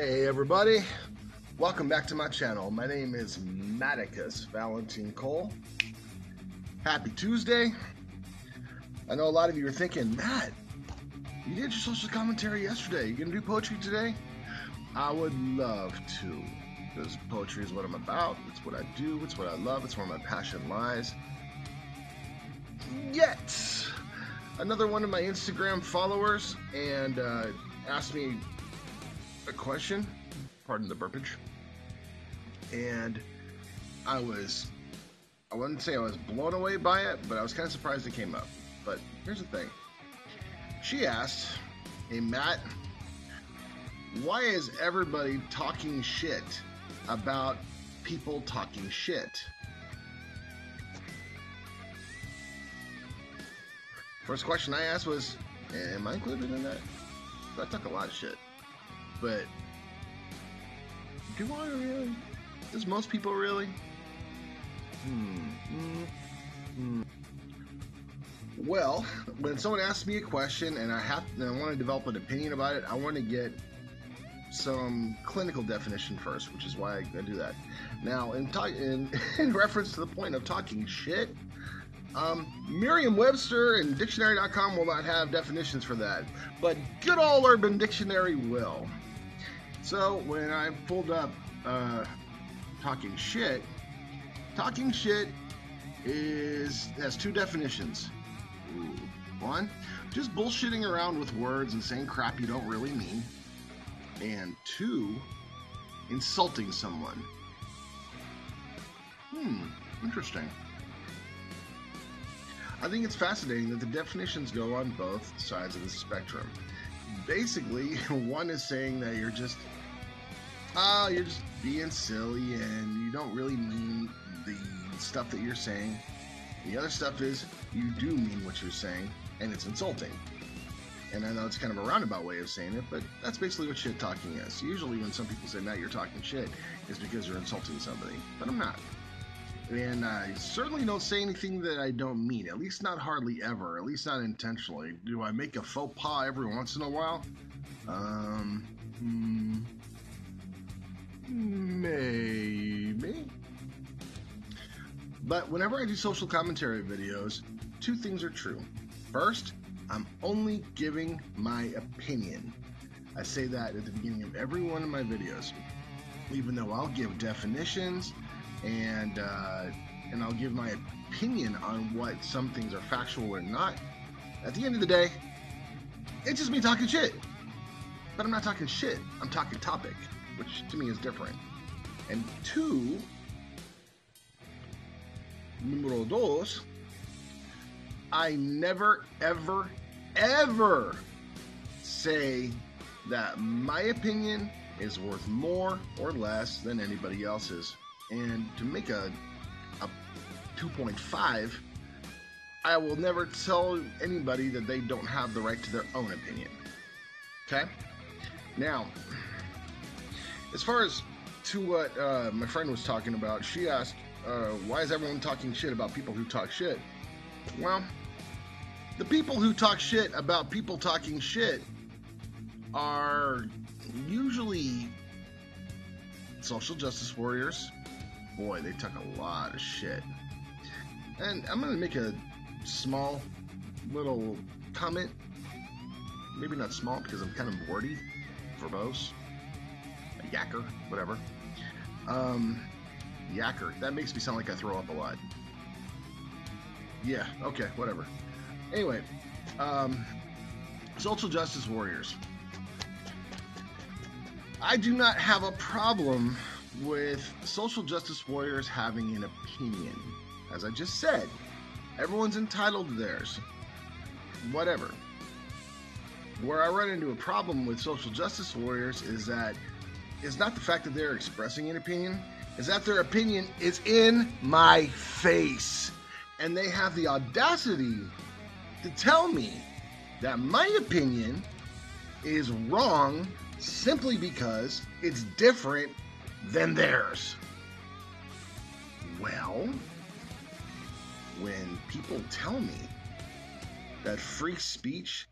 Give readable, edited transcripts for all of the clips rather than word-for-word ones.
Hey everybody, welcome back to my channel. My name is Matticus Valentine Cole. Happy Tuesday. I know a lot of you are thinking, Matt, you did your social commentary yesterday. You gonna do poetry today? I would love to, because poetry is what I'm about. It's what I do, it's what I love, it's where my passion lies. Yet, another one of my Instagram followers and asked me a question, pardon the burpage, and I wouldn't say I was blown away by it, but I was kind of surprised it came up. But here's the thing. She asked, hey Matt, why is everybody talking shit about people talking shit? First question I asked was, am I included in that? I talk a lot of shit. But do I really? Does most people really? Well, when someone asks me a question and I want to develop an opinion about it, I want to get some clinical definition first, which is why I do that. Now, in reference to the point of talking shit, Merriam-Webster and Dictionary.com will not have definitions for that, but good old Urban Dictionary will. So when I pulled up talking shit has two definitions. One, just bullshitting around with words and saying crap you don't really mean. And two, insulting someone. Interesting. I think it's fascinating that the definitions go on both sides of the spectrum. Basically, one is saying that you're just being silly and you don't really mean the stuff that you're saying. The other stuff is you do mean what you're saying and it's insulting. And I know it's kind of a roundabout way of saying it, but that's basically what shit talking is. Usually when some people say, Matt, you're talking shit, it's because you're insulting somebody, but I'm not. And I certainly don't say anything that I don't mean, at least not hardly ever, at least not intentionally. Do I make a faux pas every once in a while? Maybe. But whenever I do social commentary videos, two things are true. First, I'm only giving my opinion. I say that at the beginning of every one of my videos, even though I'll give definitions and I'll give my opinion on what some things are factual or not. At the end of the day, it's just me talking shit. But I'm not talking shit, I'm talking topic, which to me is different. And two, numero dos, I never, ever, ever say that my opinion is worth more or less than anybody else's. And to make a 2.5, I will never tell anybody that they don't have the right to their own opinion. Okay? Now, as far as to what my friend was talking about, she asked, why is everyone talking shit about people who talk shit? Well, the people who talk shit about people talking shit are usually social justice warriors. Boy, they talk a lot of shit. And I'm going to make a small little comment. Maybe not small because I'm kind of wordy, verbose, a yacker, whatever. Yacker. That makes me sound like I throw up a lot. Yeah, okay, whatever. Anyway, social justice warriors. I do not have a problem with social justice warriors having an opinion. As I just said, everyone's entitled to theirs. Whatever. Where I run into a problem with social justice warriors is that it's not the fact that they're expressing an opinion, is that their opinion is in my face. And they have the audacity to tell me that my opinion is wrong simply because it's different than theirs. Well, when people tell me that free speech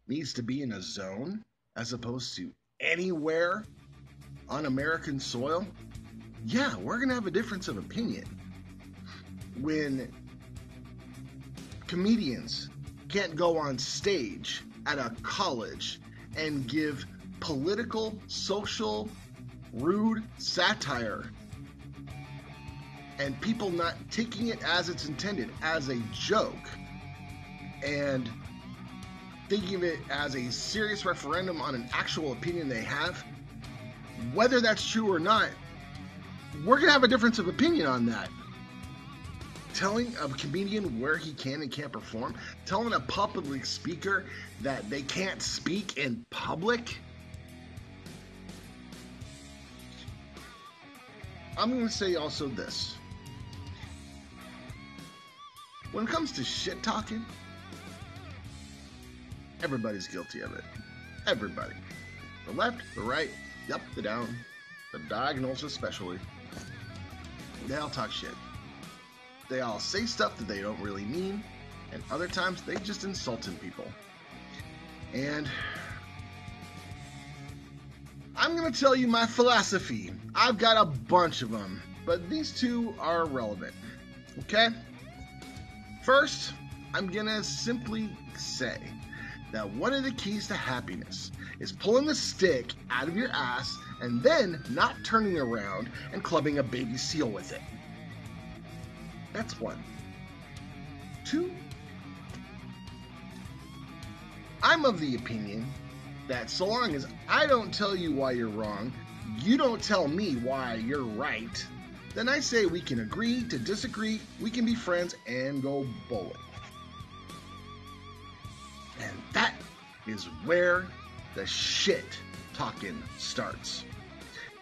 needs to be in a zone as opposed to anywhere on American soil, yeah, we're going to have a difference of opinion. When comedians can't go on stage at a college and give political, social, rude satire, and people not taking it as it's intended, as a joke, and thinking of it as a serious referendum on an actual opinion they have, whether that's true or not, we're going to have a difference of opinion on that. Telling a comedian where he can and can't perform, telling a public speaker that they can't speak in public. I'm going to say also this. When it comes to shit talking, everybody's guilty of it. Everybody. The left, the right, the up, the down, the diagonals especially. They all talk shit. They all say stuff that they don't really mean, and other times they just insulting people. And I'm going to tell you my philosophy. I've got a bunch of them, but these two are relevant. Okay? First, I'm going to simply say that one of the keys to happiness is pulling the stick out of your ass and then not turning around and clubbing a baby seal with it. That's one. Two, I'm of the opinion that so long as I don't tell you why you're wrong, you don't tell me why you're right, then I say we can agree to disagree, we can be friends, and go bowling. And that is where the shit talking starts.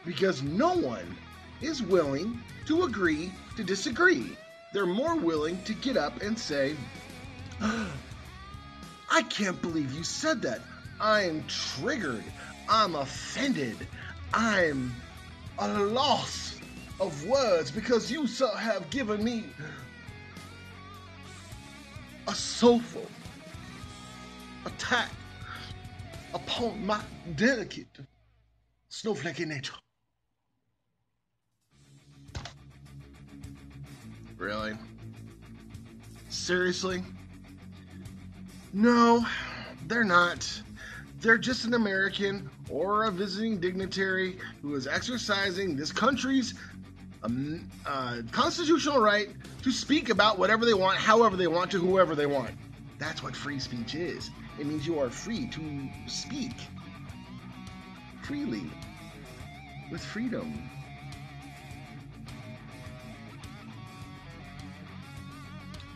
Because no one is willing to agree to disagree. They're more willing to get up and say, I can't believe you said that. I'm triggered. I'm offended. I'm at a loss of words because you have given me a soulful attack upon my delicate snowflake nature. Really? Seriously? No, they're not. They're just an American or a visiting dignitary who is exercising this country's constitutional right to speak about whatever they want, however they want, to whoever they want. That's what free speech is. It means you are free to speak freely, with freedom.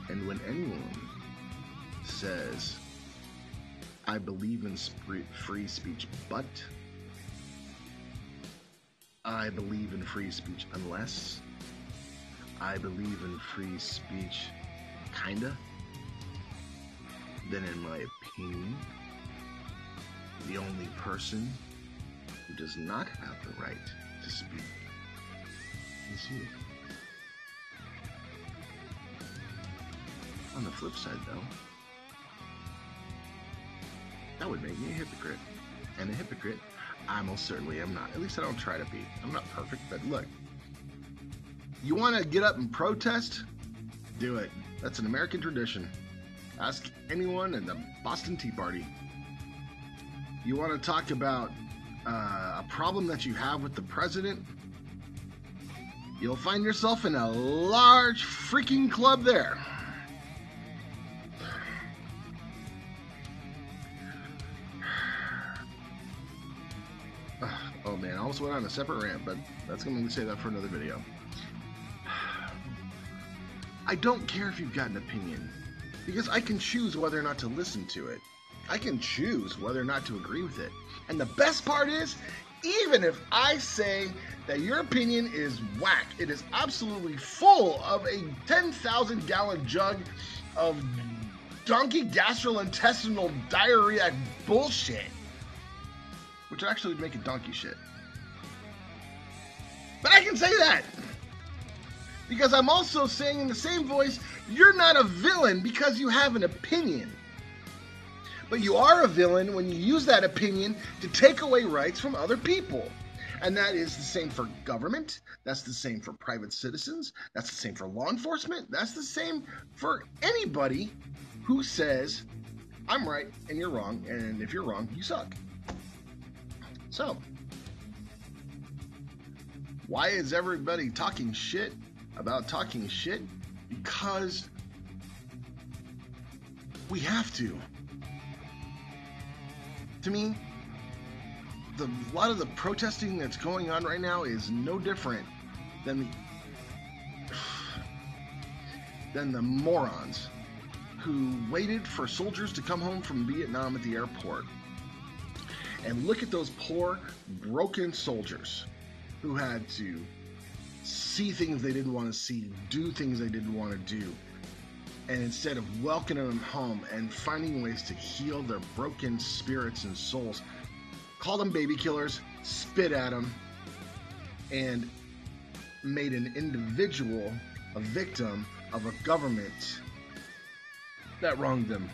And when anyone says, I believe in free speech, but I believe in free speech unless, I believe in free speech kinda, then in my opinion, the only person who does not have the right to speak is you. On the flip side, though, that would make me a hypocrite. And a hypocrite, I most certainly am not. At least I don't try to be. I'm not perfect, but look. You want to get up and protest? Do it. That's an American tradition. Ask anyone in the Boston Tea Party. You want to talk about a problem that you have with the president? You'll find yourself in a large freaking club there. Oh man, I almost went on a separate rant, but that's going to say that for another video. I don't care if you've got an opinion, because I can choose whether or not to listen to it. I can choose whether or not to agree with it. And the best part is, even if I say that your opinion is whack, it is absolutely full of a 10,000 gallon jug of donkey gastrointestinal diarrhea bullshit, which actually would make it donkey shit. But I can say that because I'm also saying in the same voice, you're not a villain because you have an opinion. But you are a villain when you use that opinion to take away rights from other people. And that is the same for government. That's the same for private citizens. That's the same for law enforcement. That's the same for anybody who says, I'm right and you're wrong, and if you're wrong, you suck. So, why is everybody talking shit about talking shit? Because we have to. To me, a lot of the protesting that's going on right now is no different than the morons who waited for soldiers to come home from Vietnam at the airport. And look at those poor, broken soldiers who had to see things they didn't want to see, do things they didn't want to do. And instead of welcoming them home and finding ways to heal their broken spirits and souls, call them baby killers, spit at them, and made an individual a victim of a government that wronged them.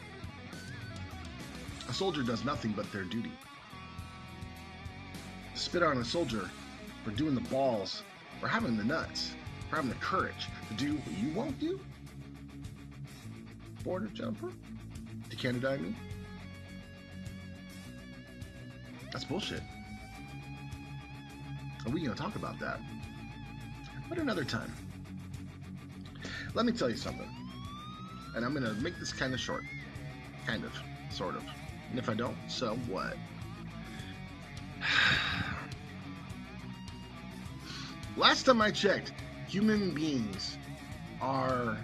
A soldier does nothing but their duty. Spit on a soldier for doing the balls, for having the nuts, for having the courage to do what you won't do? Border jumper? To Canada, I mean? That's bullshit. And we're going to talk about that. But another time. Let me tell you something. And I'm going to make this kind of short. Kind of. Sort of. And if I don't, so what? Last time I checked, human beings have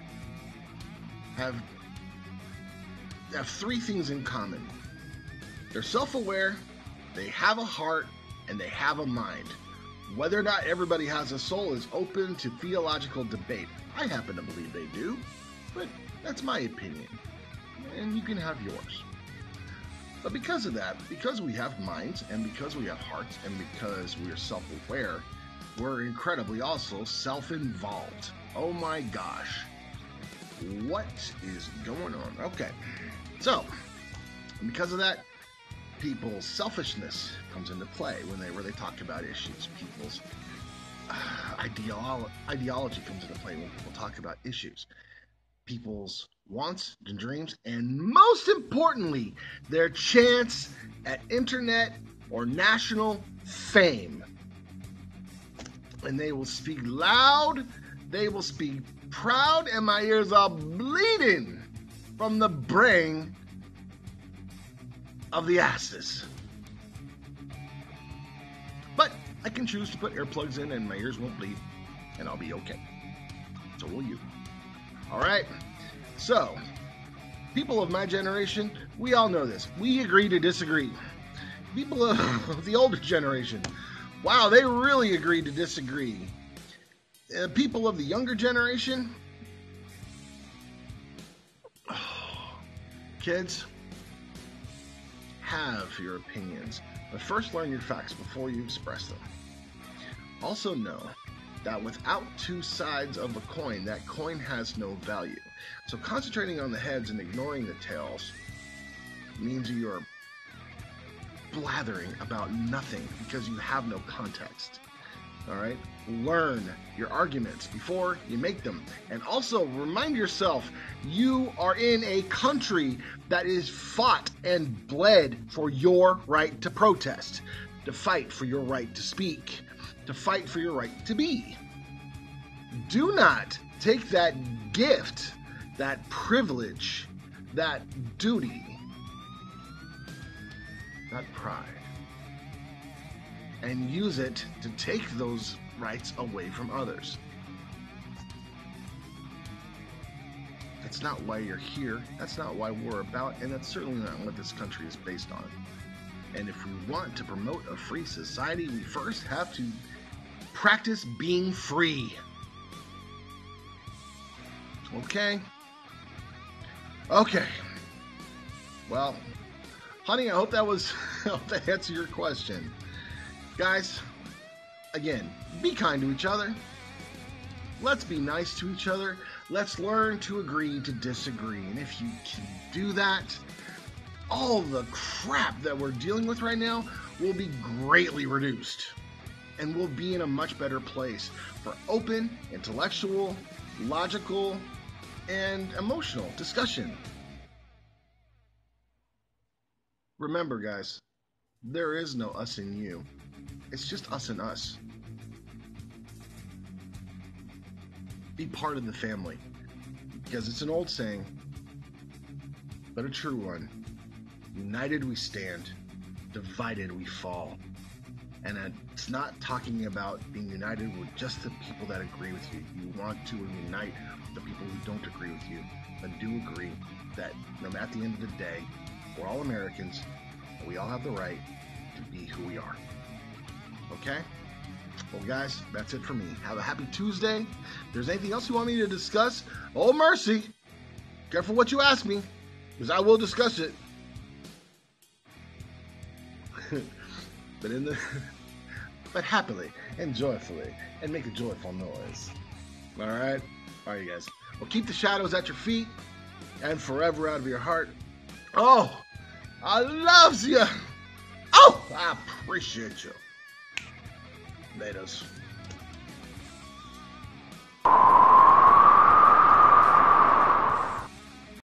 three things in common. They're self-aware, they have a heart, and they have a mind. Whether or not everybody has a soul is open to theological debate. I happen to believe they do, but that's my opinion, and you can have yours. But because of that, because we have minds, and because we have hearts, and because we are self-aware, we're incredibly also self-involved. Oh my gosh. What is going on? Okay. So, because of that, people's selfishness comes into play when they talk about issues. People's ideology comes into play when people talk about issues. People's wants and dreams, and most importantly, their chance at internet or national fame. And they will speak loud, they will speak proud, and my ears are bleeding from the brain of the asses. But I can choose to put earplugs in and my ears won't bleed, and I'll be okay. So will you. Alright, so, people of my generation, we all know this. We agree to disagree. People of the older generation, wow, they really agreed to disagree. People of the younger generation, kids, have your opinions, but first learn your facts before you express them. Also know that without two sides of a coin, that coin has no value. So concentrating on the heads and ignoring the tails means you are blathering about nothing because you have no context. Alright? Learn your arguments before you make them. And also remind yourself you are in a country that is fought and bled for your right to protest, to fight for your right to speak, to fight for your right to be. Do not take that gift, that privilege, that duty, that pride, and use it to take those rights away from others. That's not why you're here, that's not why we're about, and that's certainly not what this country is based on. And if we want to promote a free society, we first have to practice being free. Okay? Okay. Well, honey, I hope that answered your question. Guys, again, be kind to each other. Let's be nice to each other. Let's learn to agree to disagree. And if you can do that, all the crap that we're dealing with right now will be greatly reduced. and we'll be in a much better place for open, intellectual, logical, and emotional discussion. Remember, guys, there is no us and you. It's just us and us. Be part of the family, because it's an old saying, but a true one. United we stand, divided we fall. And it's not talking about being united with just the people that agree with you. You want to unite with the people who don't agree with you, but do agree that at the end of the day, we're all Americans, and we all have the right to be who we are. Okay? Well, guys, that's it for me. Have a happy Tuesday. If there's anything else you want me to discuss, oh mercy, careful what you ask me, because I will discuss it. but happily and joyfully, and make a joyful noise. All right, you guys. Well, keep the shadows at your feet and forever out of your heart. Oh, I loves you. Oh, I appreciate you. Laters.